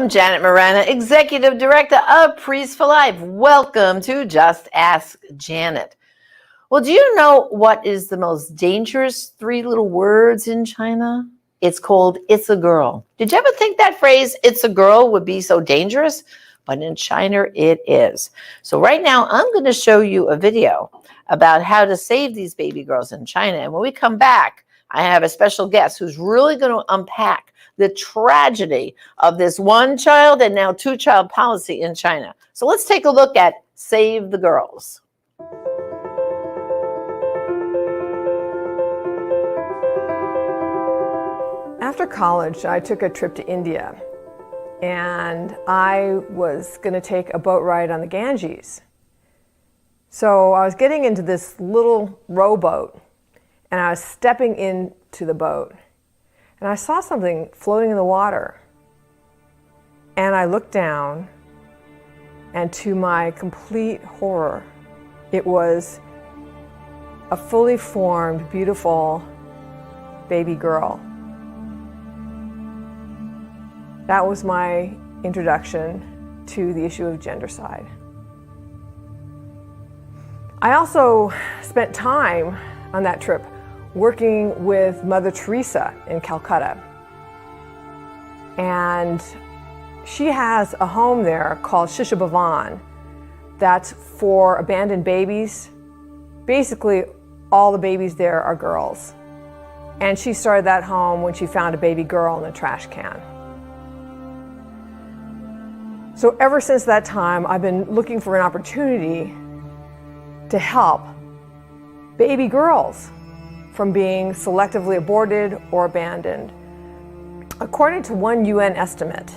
I'm Janet Morana, Executive Director of Priests for Life. Welcome to Just Ask Janet. Well, do you know what is the most dangerous three little words in China? It's called "it's a girl." Did you ever think that phrase, "it's a girl," would be so dangerous? But in China, it is. So right now, I'm going to show you a video about how to save these baby girls in China. And when we come back, I have a special guest who's really going to unpack the tragedy of this one-child and now two-child policy in China. So let's take a look at Save the Girls. After college, I took a trip to India, and I was going to take a boat ride on the Ganges. So I was getting into this little rowboat, and I was stepping into the boat, and I saw something floating in the water. And I looked down, and to my complete horror, it was a fully formed, beautiful baby girl. That was my introduction to the issue of gendercide. I also spent time on that trip working with Mother Teresa in Calcutta. And she has a home there called Shisha Bhavan that's for abandoned babies. Basically, all the babies there are girls. And she started that home when she found a baby girl in a trash can. So ever since that time, I've been looking for an opportunity to help baby girls from being selectively aborted or abandoned. According to one UN estimate,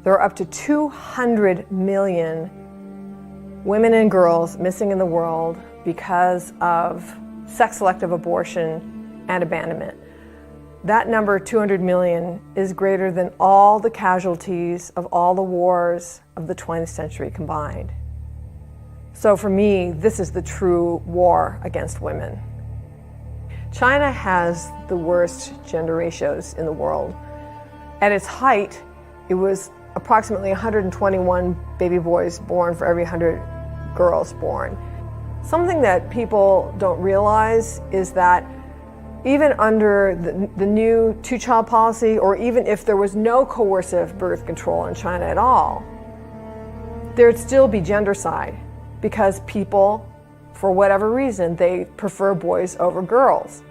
there are up to 200 million women and girls missing in the world because of sex-selective abortion and abandonment. That number, 200 million, is greater than all the casualties of all the wars of the 20th century combined. So for me, this is the true war against women. China has the worst gender ratios in the world. At its height, it was approximately 121 baby boys born for every 100 girls born. Something that people don't realize is that even under the new two-child policy, or even if there was no coercive birth control in China at all, there'd still be gendercide because people, for whatever reason, they prefer boys over girls.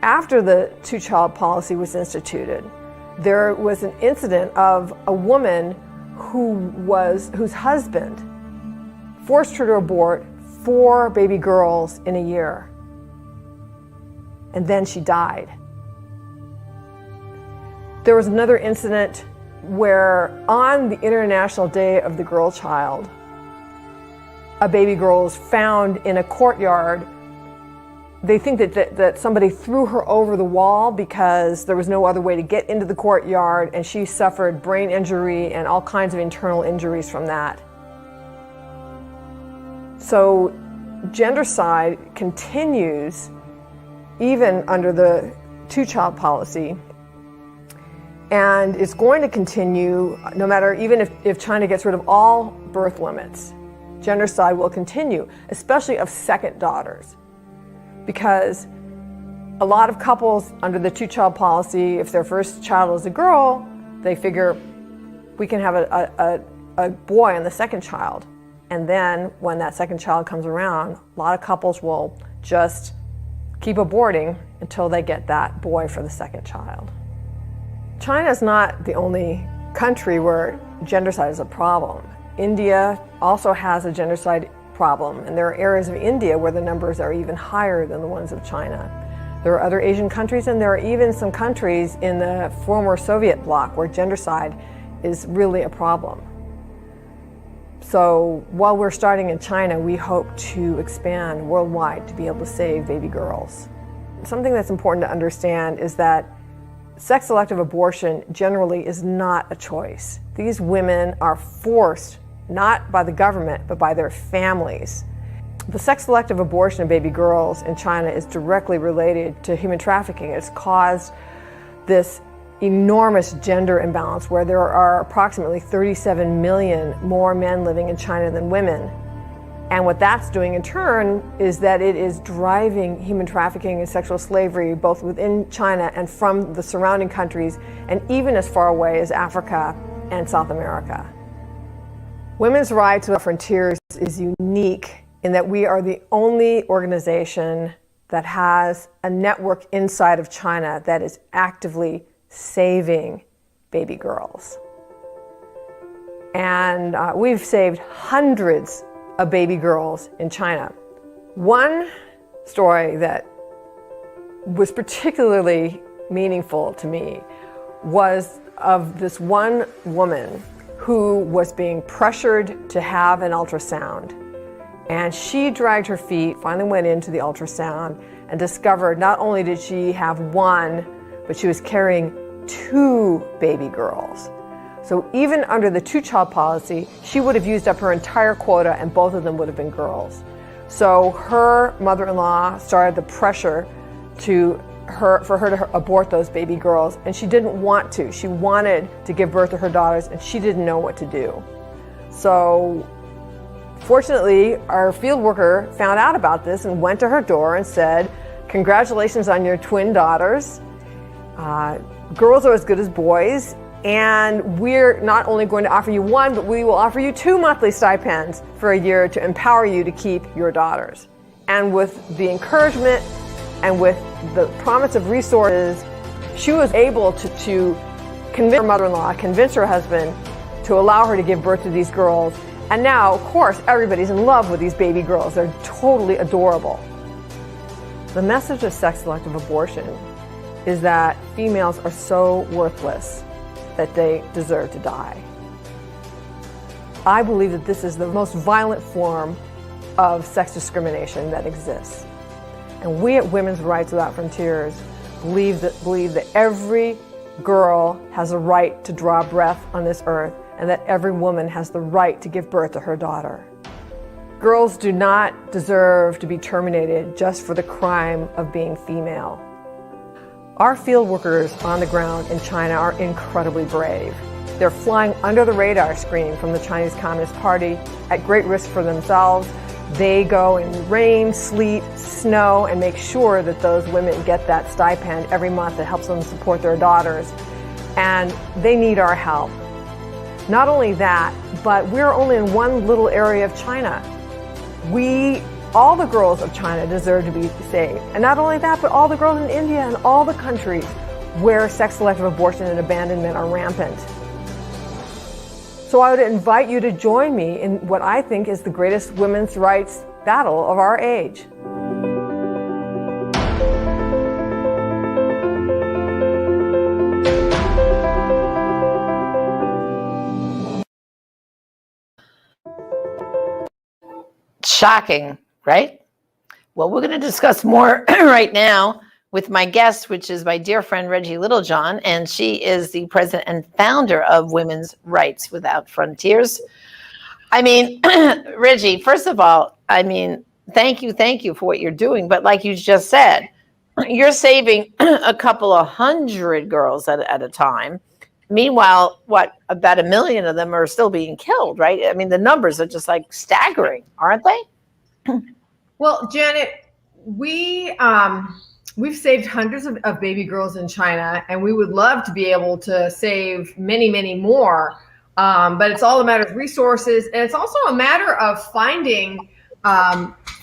After the two-child policy was instituted, there was an incident of a woman whose husband forced her to abort 4 baby girls in a year. And then she died. There was another incident where on the International Day of the Girl Child, a baby girl was found in a courtyard. They think that somebody threw her over the wall because there was no other way to get into the courtyard, and she suffered brain injury and all kinds of internal injuries from that. So gendercide continues even under the two-child policy, and it's going to continue no matter, even if China gets rid of all birth limits. Gendercide will continue, especially of second daughters, because a lot of couples under the two-child policy, if their first child is a girl, they figure we can have a boy on the second child. And then when that second child comes around, a lot of couples will just keep aborting until they get that boy for the second child. China is not the only country where gendercide is a problem. India also has a gendercide problem, and there are areas of India where the numbers are even higher than the ones of China. There are other Asian countries, and there are even some countries in the former Soviet bloc where gendercide is really a problem. So while we're starting in China, we hope to expand worldwide to be able to save baby girls. Something that's important to understand is that sex-selective abortion generally is not a choice. These women are forced, not by the government, but by their families. The sex-selective abortion of baby girls in China is directly related to human trafficking. It's caused this enormous gender imbalance where there are approximately 37 million more men living in China than women. And what that's doing in turn is that it is driving human trafficking and sexual slavery both within China and from the surrounding countries, and even as far away as Africa and South America. Women's Rights Without Frontiers is unique in that we are the only organization that has a network inside of China that is actively saving baby girls. And we've saved hundreds of baby girls in China. One story that was particularly meaningful to me was of this one woman who was being pressured to have an ultrasound. And she dragged her feet, finally went into the ultrasound, and discovered not only did she have one, but she was carrying 2 baby girls. So even under the 2-child policy, she would have used up her entire quota and both of them would have been girls. So her mother-in-law started the pressure for her to abort those baby girls, and she didn't want to. She wanted to give birth to her daughters and she didn't know what to do. So fortunately, our field worker found out about this and went to her door and said, "Congratulations on your twin daughters. Girls are as good as boys. And we're not only going to offer you 1, but we will offer you 2 monthly stipends for a year to empower you to keep your daughters." And with the encouragement and with the promise of resources, she was able to convince her mother-in-law, convince her husband to allow her to give birth to these girls. And now, of course, everybody's in love with these baby girls. They're totally adorable. The message of sex-selective abortion is that females are so worthless that they deserve to die. I believe that this is the most violent form of sex discrimination that exists. And we at Women's Rights Without Frontiers believe that every girl has a right to draw breath on this earth, and that every woman has the right to give birth to her daughter. Girls do not deserve to be terminated just for the crime of being female. Our field workers on the ground in China are incredibly brave. They're flying under the radar screen from the Chinese Communist Party at great risk for themselves. They go in rain, sleet, snow, and make sure that those women get that stipend every month that helps them support their daughters. And they need our help. Not only that, but we're only in one little area of China. All the girls of China deserve to be saved. And not only that, but all the girls in India and all the countries where sex-selective abortion and abandonment are rampant. So I would invite you to join me in what I think is the greatest women's rights battle of our age. Shocking, right? Well, we're going to discuss more right now with my guest, which is my dear friend Reggie Littlejohn, and she is the president and founder of Women's Rights Without Frontiers. I mean, Reggie, first of all, I mean, thank you for what you're doing. But like you just said, you're saving a couple of hundred girls at a time. Meanwhile, about 1 million of them are still being killed, right? I mean, the numbers are just like staggering, aren't they? Well, Janet, we've saved hundreds of baby girls in China, and we would love to be able to save many, many more. But it's all a matter of resources, and it's also a matter of finding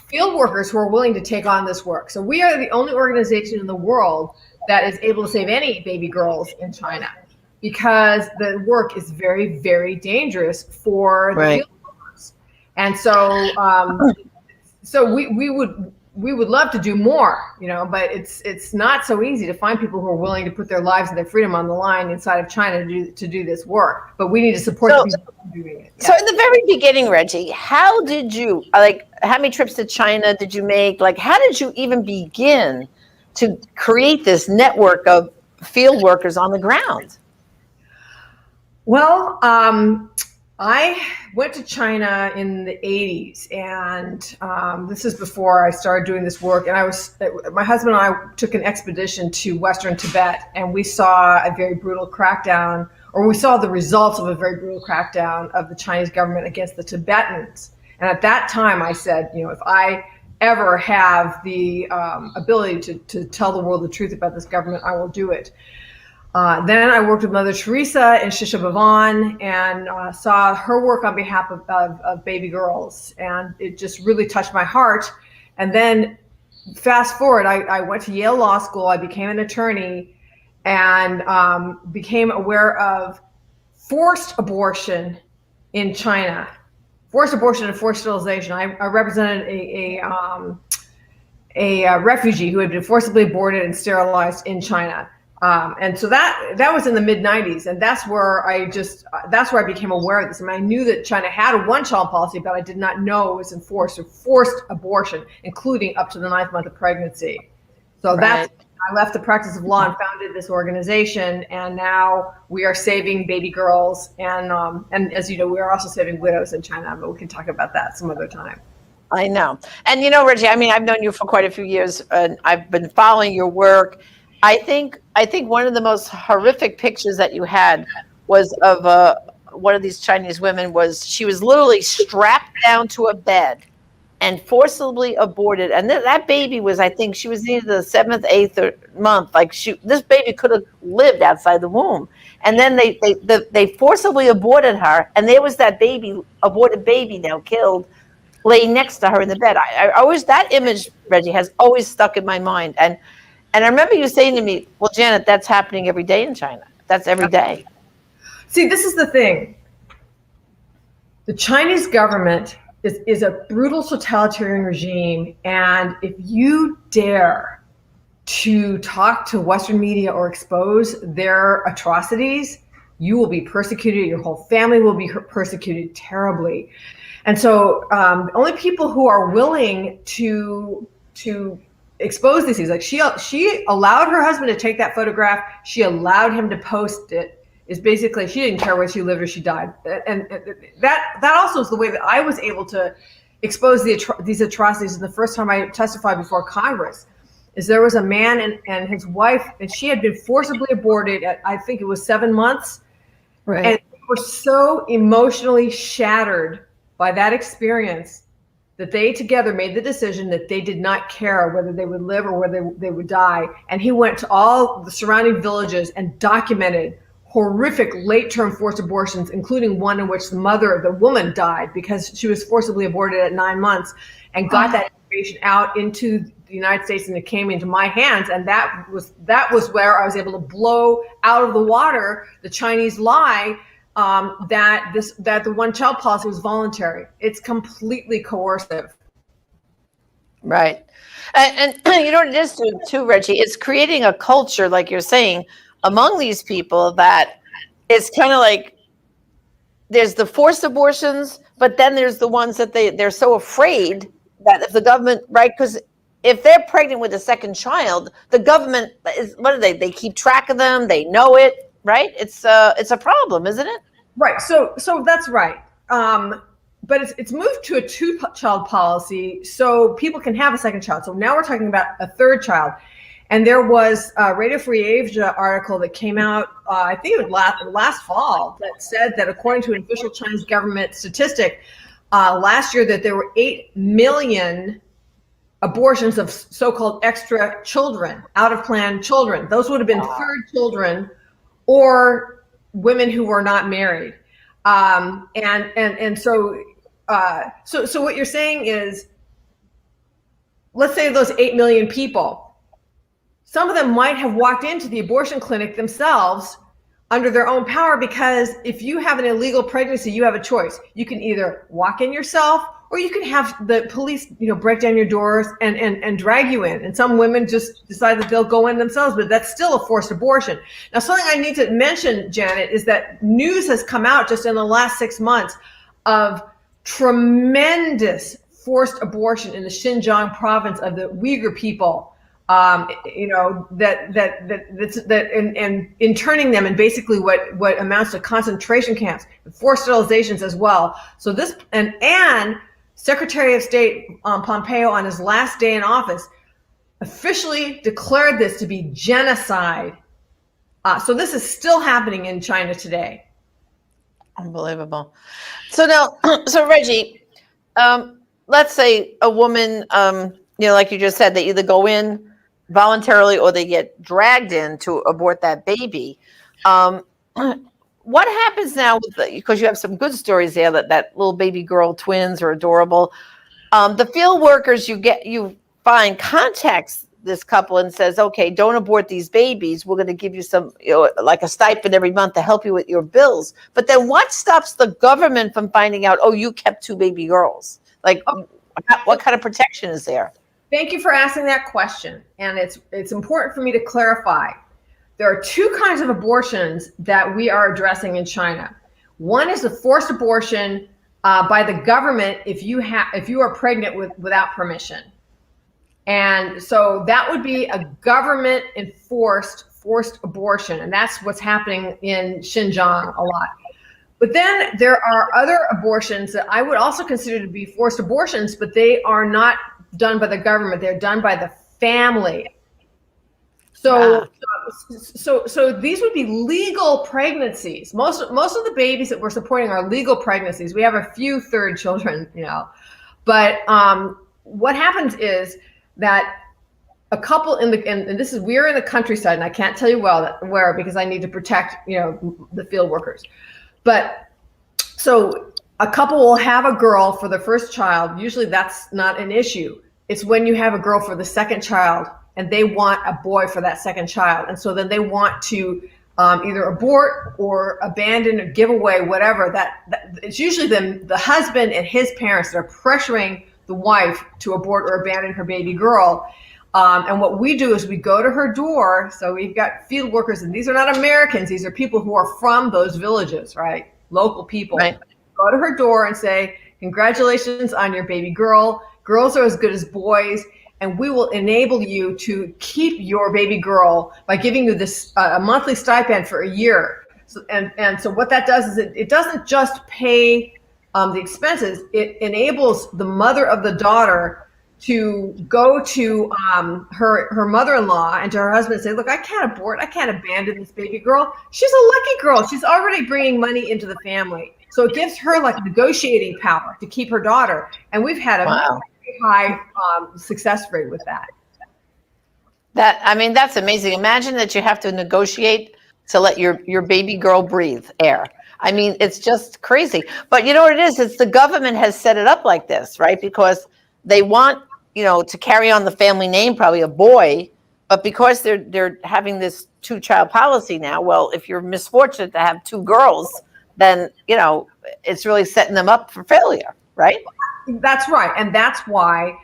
field workers who are willing to take on this work. So we are the only organization in the world that is able to save any baby girls in China, because the work is very, very dangerous for the field workers. And so we would love to do more, but it's not so easy to find people who are willing to put their lives and their freedom on the line inside of China to do this work. But we need to support the people who are doing it. Yeah. So in the very beginning, Reggie, how did you, how many trips to China did you make? How did you even begin to create this network of field workers on the ground? Well, I went to China in the 80s, and this is before I started doing this work. And my husband and I took an expedition to Western Tibet, and we saw a very brutal crackdown, or we saw the results of a very brutal crackdown of the Chinese government against the Tibetans. And at that time, I said, if I ever have the ability to tell the world the truth about this government, I will do it. Then I worked with Mother Teresa in Shisha Bhavan and saw her work on behalf of baby girls. And it just really touched my heart. And then fast forward, I went to Yale Law School. I became an attorney and became aware of forced abortion in China. Forced abortion and forced sterilization. I represented a refugee who had been forcibly aborted and sterilized in China. And so that was in the mid 90s. And that's where I became aware of this. I knew that China had a one-child policy, but I did not know it was enforced or forced abortion, including up to the 9th month of pregnancy. So I left the practice of law and founded this organization. And now we are saving baby girls. And as you know, we are also saving widows in China, but we can talk about that some other time. I know. And Reggie, I've known you for quite a few years and I've been following your work. I think one of the most horrific pictures that you had was of one of these Chinese women. She was literally strapped down to a bed and forcibly aborted. And that baby was, I think she was either the 7th, 8th month. This baby could have lived outside the womb. And then they forcibly aborted her. And there was that aborted baby now killed, laying next to her in the bed. That image, Reggie, has always stuck in my mind. And I remember you saying to me, well, Janet, that's happening every day in China. That's every day. See, this is the thing. The Chinese government is a brutal totalitarian regime. And if you dare to talk to Western media or expose their atrocities, you will be persecuted. Your whole family will be persecuted terribly. And so the only people who are willing to expose these things, like she allowed her husband to take that photograph, she allowed him to post it, is basically she didn't care whether she lived or she died. And that also is the way that I was able to expose these atrocities. And the first time I testified before Congress is there was a man and his wife, and she had been forcibly aborted at, I think it was 7 months. Right. And they were so emotionally shattered by that experience that they together made the decision that they did not care whether they would live or whether they would die. And he went to all the surrounding villages and documented horrific late-term forced abortions, including one in which the woman died because she was forcibly aborted at 9 months, and got that information out into the United States, and it came into my hands. And that was where I was able to blow out of the water the Chinese lie that the one-child policy was voluntary. It's completely coercive. Right. And you know what it is too, Reggie? It's creating a culture, like you're saying, among these people that it's kind of like there's the forced abortions, but then there's the ones that they're so afraid that if the government, right, because if they're pregnant with a second child, the government what do they keep track of them, they know it, right? It's a problem, isn't it? Right. So that's right. But it's moved to a 2-child policy so people can have a second child. So now we're talking about a third child. And there was a Radio Free Asia article that came out, I think it was last fall, that said that according to an official Chinese government statistic, last year that there were 8 million abortions of so-called extra children, out-of-plan children. Those would have been third children or women who were not married. So what you're saying is, let's say those 8 million people, some of them might have walked into the abortion clinic themselves under their own power, because if you have an illegal pregnancy, you have a choice. You can either walk in yourself, or you can have the police, break down your doors and drag you in. And some women just decide that they'll go in themselves, but that's still a forced abortion. Now, something I need to mention, Janet, is that news has come out just in the last 6 months of tremendous forced abortion in the Xinjiang province of the Uyghur people. you know, and interning them in basically what amounts to concentration camps, forced sterilizations as well. So this, and Secretary of State Pompeo on his last day in office officially declared this to be genocide. So this is still happening in China today. Unbelievable. So now, so Reggie, let's say a woman, you know, like you just said, they either go in voluntarily or they get dragged in to abort that baby. What happens now with because you have some good stories there that little baby girl twins are adorable. The field workers you find contacts this couple and says, okay, don't abort these babies. We're going to give you some, you know, like a stipend every month to help you with your bills. But then what stops the government from finding out, oh, you kept 2 baby girls? Like, what kind of protection is there? Thank you for asking that question. And it's important for me to clarify. There are 2 kinds of abortions that we are addressing in China. One is the forced abortion by the government if you are pregnant without permission. And so that would be a government enforced forced abortion. And that's what's happening in Xinjiang a lot. But then there are other abortions that I would also consider to be forced abortions, but they are not done by the government. They're done by the family. So, so these would be legal pregnancies. Most of the babies that we're supporting are legal pregnancies. We have a few third children, you know, but what happens is that a couple and this is, we're in the countryside, and I can't tell you where because I need to protect, you know, the field workers. But so a couple will have a girl for the first child. Usually that's not an issue. It's when you have a girl for the second child and they want a boy for that second child. And so then they want to either abort or abandon or give away, whatever. That it's usually the husband and his parents that are pressuring the wife to abort or abandon her baby girl. And what we do is we go to her door. So we've got field workers, and these are not Americans. These are people who are from those villages, right? Local people. Right. Go to her door and say, congratulations on your baby girl. Girls are as good as boys. And we will enable you to keep your baby girl by giving you this a monthly stipend for a year. So, and so what that does is it doesn't just pay the expenses. It enables the mother of the daughter to go to her mother-in-law and to her husband and say, look, I can't abort. I can't abandon this baby girl. She's a lucky girl. She's already bringing money into the family. So it gives her like negotiating power to keep her daughter. And we've had a very high success rate with that. I mean, that's amazing. Imagine that you have to negotiate to let your baby girl breathe air. I mean, it's just crazy. But you know what it is? It's the government has set it up like this, right? Because they want, you know, to carry on the family name, probably a boy, but because they're having this 2-child policy now, well, if you're misfortunate to have 2 girls, then, you know, it's really setting them up for failure, right? That's right. And that's why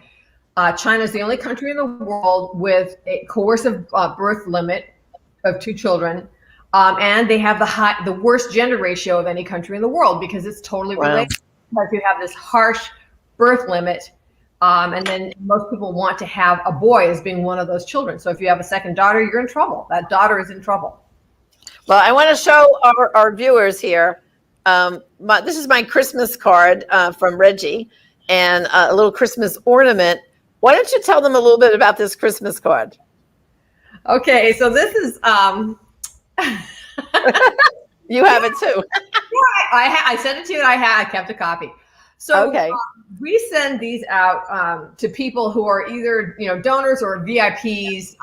China is the only country in the world with a coercive birth limit of 2 children. And they have the worst gender ratio of any country in the world because it's totally related. Because you have this harsh birth limit. And then most people want to have a boy as being one of those children. So if you have a second daughter, you're in trouble. That daughter is in trouble. Well, I want to show our viewers here. This is my Christmas card from Reggie and a little Christmas ornament. Why don't you tell them a little bit about this Christmas card? Okay, so this is... You have it too. Yeah, I sent it to you. I kept a copy. So okay. We send these out to people who are either, you know, donors or VIPs,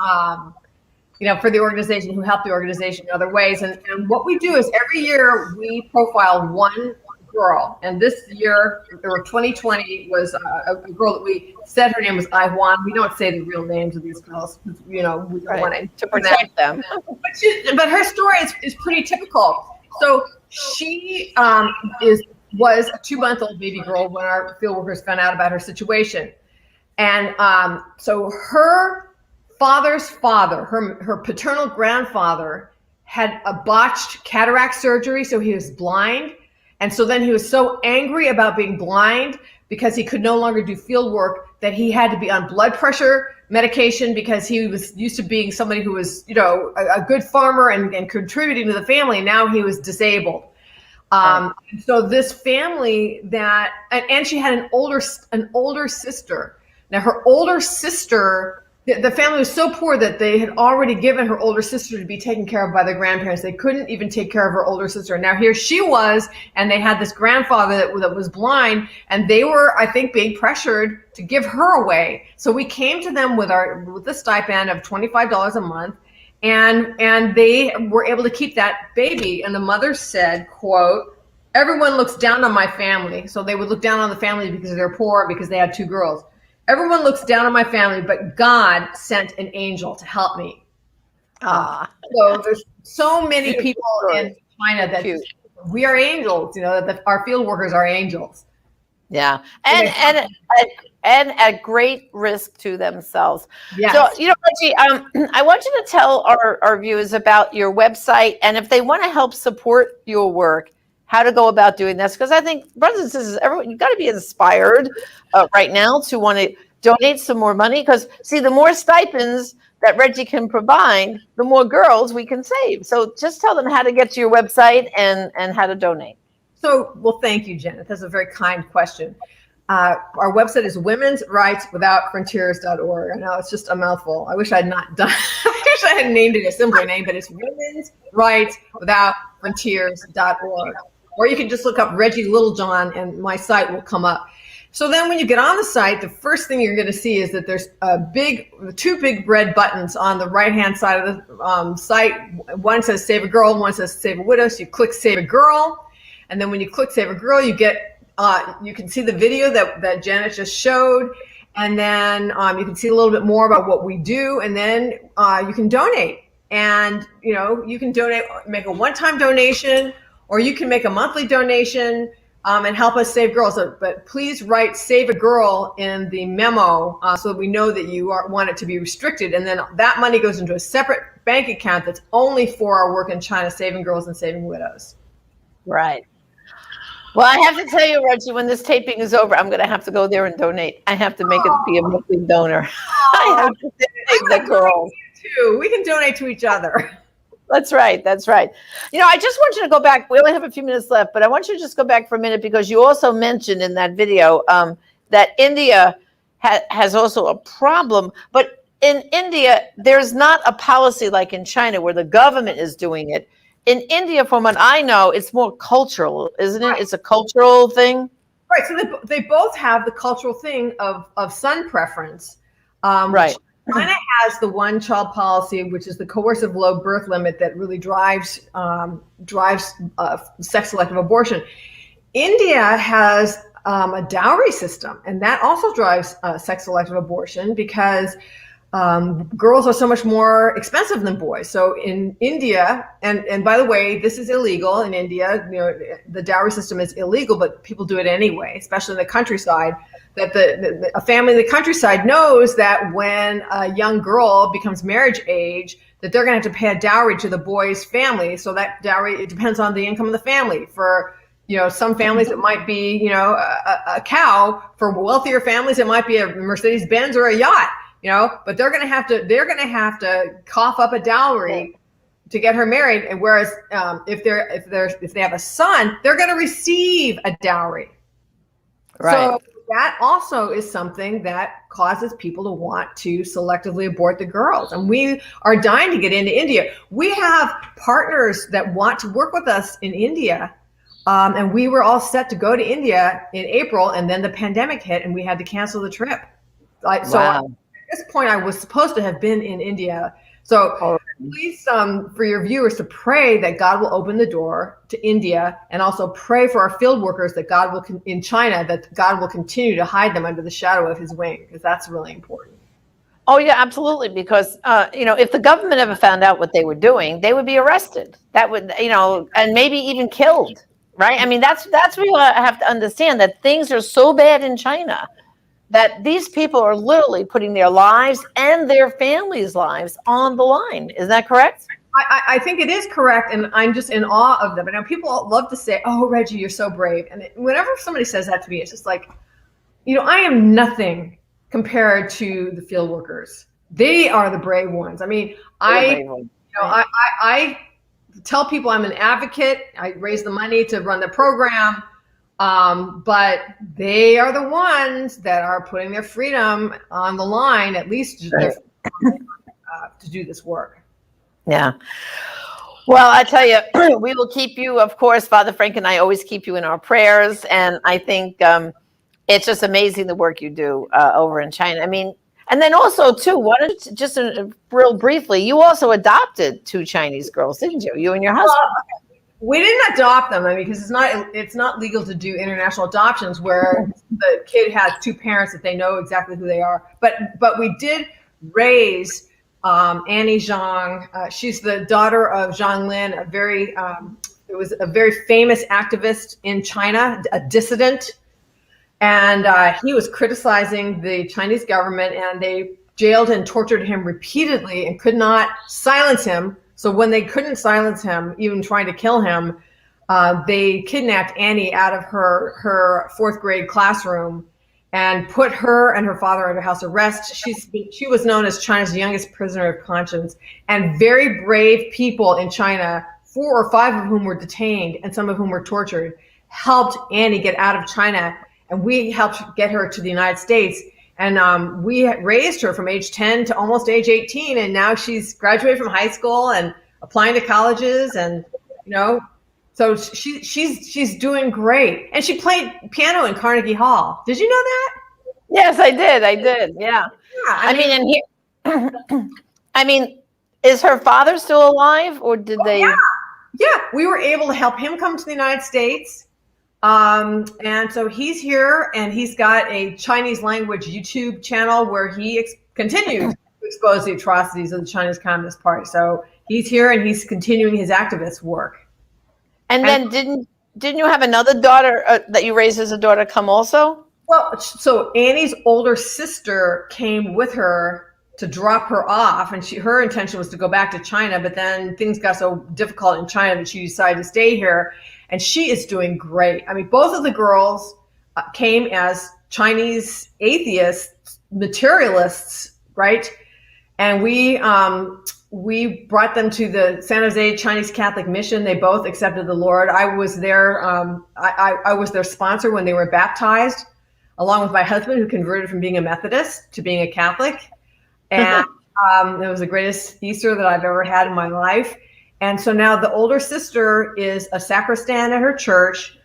you know, for the organization, who help the organization in other ways. And what we do is every year we profile one girl. And this year, or 2020, was a girl that we said her name was Iwan. We don't say the real names of these girls, you know, we don't want to protect them. But her story is pretty typical. So she was a 2-month-old baby girl when our field workers found out about her situation. And so her father's father, her paternal grandfather, had a botched cataract surgery, so he was blind. And so then he was so angry about being blind because he could no longer do field work that he had to be on blood pressure medication because he was used to being somebody who was, a good farmer and contributing to the family. And now he was disabled. So this family and she had an older sister. Now her older sister, the family was so poor that they had already given her older sister to be taken care of by the grandparents. They couldn't even take care of her older sister. Now here she was, and they had this grandfather that was blind, and they were, I think, being pressured to give her away. So we came to them with the stipend of $25 a month, and they were able to keep that baby. And the mother said, quote, "Everyone looks down on my family." So they would look down on the family because they're poor, because they had 2 girls. "Everyone looks down on my family, but God sent an angel to help me." So there's so many people in China that we are angels, that our field workers are angels. Yeah. And at great risk to themselves. Yes. So, Reggie, I want you to tell our viewers about your website, and if they want to help support your work, how to go about doing this. Because I think, brothers and sisters, everyone, you've got to be inspired right now to want to donate some more money. Because, see, the more stipends that Reggie can provide, the more girls we can save. So just tell them how to get to your website and how to donate. Well, thank you, Janet. That's a very kind question. Our website is womensrightswithoutfrontiers.org. I know it's just a mouthful. I wish I had not done. I wish I had named it a simpler name, but it's womensrightswithoutfrontiers.org. Or you can just look up Reggie Littlejohn and my site will come up. So then when you get on the site, the first thing you're going to see is that there's 2 big red buttons on the right-hand side of the site. One says Save a Girl, one says Save a Widow. So you click Save a Girl. And then when you click Save a Girl, you can see the video that Janet just showed. And then you can see a little bit more about what we do. And then you can donate. And, you can donate, make a one-time donation, or you can make a monthly donation and help us save girls. But please write Save a Girl in the memo so that we know that you want it to be restricted. And then that money goes into a separate bank account that's only for our work in China, saving girls and saving widows. Right. Well, I have to tell you, Reggie, when this taping is over, I'm going to have to go there and donate. I have to make it be a monthly donor. I have to save the girls. Too. We can donate to each other. That's right. That's right. I just want you to go back. We only have a few minutes left, but I want you to just go back for a minute, because you also mentioned in that video that India has also a problem. But in India, there's not a policy like in China where the government is doing it. In India, from what I know, it's more cultural, isn't it? Right. It's a cultural thing. Right. So they both have the cultural thing of son preference. Right. China has the one-child policy, which is the coercive low birth limit that really drives sex-selective abortion. India has a dowry system, and that also drives sex-selective abortion because girls are so much more expensive than boys. So in India, and by the way, this is illegal in India. The dowry system is illegal, but people do it anyway, especially in the countryside. That a family in the countryside knows that when a young girl becomes marriage age, that they're going to have to pay a dowry to the boy's family. So that dowry, it depends on the income of the family. For some families, it might be a cow. For wealthier families, it might be a Mercedes-Benz or a yacht. But they're going to have to cough up a dowry to get her married. And whereas if they have a son, they're going to receive a dowry. Right. So that also is something that causes people to want to selectively abort the girls. And we are dying to get into India. We have partners that want to work with us in India. And we were all set to go to India in April, and then the pandemic hit and we had to cancel the trip. So at this point, I was supposed to have been in India. So please, for your viewers, to pray that God will open the door to India, and also pray for our field workers that God will, in China, that God will continue to hide them under the shadow of his wing, because that's really important. Oh, yeah, absolutely. Because, if the government ever found out what they were doing, they would be arrested. That would, and maybe even killed. Right. I mean, that's what you have to understand, that things are so bad in China that these people are literally putting their lives and their families' lives on the line. Is that correct? I think it is correct, and I'm just in awe of them. I know people love to say, "Oh, Reggie, you're so brave," and whenever somebody says that to me, it's just like, I am nothing compared to the field workers. They are the brave ones. I mean, I tell people I'm an advocate. I raise the money to run the program. But they are the ones that are putting their freedom on the line, at least to do this work. Yeah. Well, I tell you, we will keep you, of course, Father Frank and I always keep you in our prayers. And I think it's just amazing the work you do over in China. I mean, and then also, too, just real briefly, you also adopted 2 Chinese girls, didn't you? You and your husband. Well, we didn't adopt them, because it's not legal to do international adoptions where the kid has 2 parents that they know exactly who they are. But we did raise Annie Zhang. She's the daughter of Zhang Lin, a very famous activist in China, a dissident. And he was criticizing the Chinese government, and they jailed and tortured him repeatedly and could not silence him. So when they couldn't silence him, even trying to kill him, they kidnapped Annie out of her 4th grade classroom and put her and her father under house arrest. She was known as China's youngest prisoner of conscience, and very brave people in China, 4 or 5 of whom were detained and some of whom were tortured, helped Annie get out of China. And we helped get her to the United States. And we raised her from age 10 to almost age 18. And now she's graduated from high school and applying to colleges. And, so she's doing great. And she played piano in Carnegie Hall. Did you know that? Yes, I did. Yeah. I mean, is her father still alive, or did they? Yeah. We were able to help him come to the United States. And so he's here, and he's got a Chinese language YouTube channel where he continues to expose the atrocities of the Chinese Communist Party. So he's here, and he's continuing his activist work. And then didn't you have another daughter that you raised as a daughter come also? Well, so Annie's older sister came with her to drop her off, and her intention was to go back to China, but then things got so difficult in China that she decided to stay here. And she is doing great. I mean, both of the girls came as Chinese atheists, materialists, right? And we brought them to the San Jose Chinese Catholic Mission. They both accepted the Lord. I was their I was their sponsor when they were baptized, along with my husband, who converted from being a Methodist to being a Catholic. And it was the greatest Easter that I've ever had in my life. And so now the older sister is a sacristan at her church.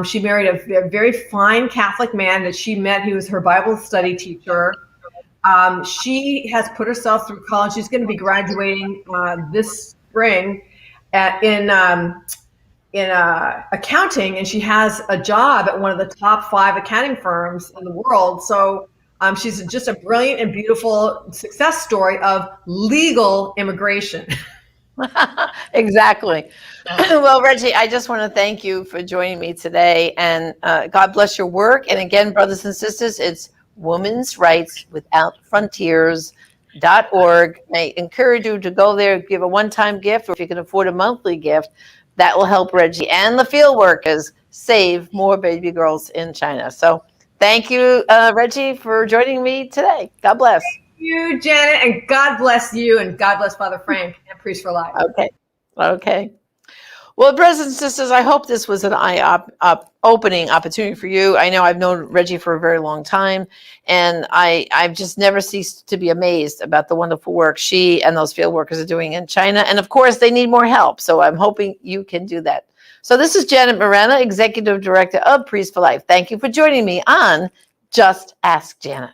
She married a very fine Catholic man that she met. He was her Bible study teacher. She has put herself through college. She's going to be graduating this spring in accounting, and she has a job at one of the top 5 accounting firms in the world. So she's just a brilliant and beautiful success story of legal immigration. Exactly. Well, Reggie, I just want to thank you for joining me today, and God bless your work. And again, brothers and sisters, it's Women's Rights Without Frontiers.org. I encourage you to go there, give a one-time gift, or if you can afford a monthly gift, that will help Reggie and the field workers save more baby girls in China. So thank you, Reggie, for joining me today. God bless. You, Janet, and God bless you, and God bless Father Frank and Priest for Life. Okay. Well, brothers and sisters, I hope this was an eye-opening opportunity for you. I know I've known Reggie for a very long time, and I've just never ceased to be amazed about the wonderful work she and those field workers are doing in China. And of course, they need more help, so I'm hoping you can do that. So this is Janet Morena, Executive Director of Priest for Life. Thank you for joining me on Just Ask Janet.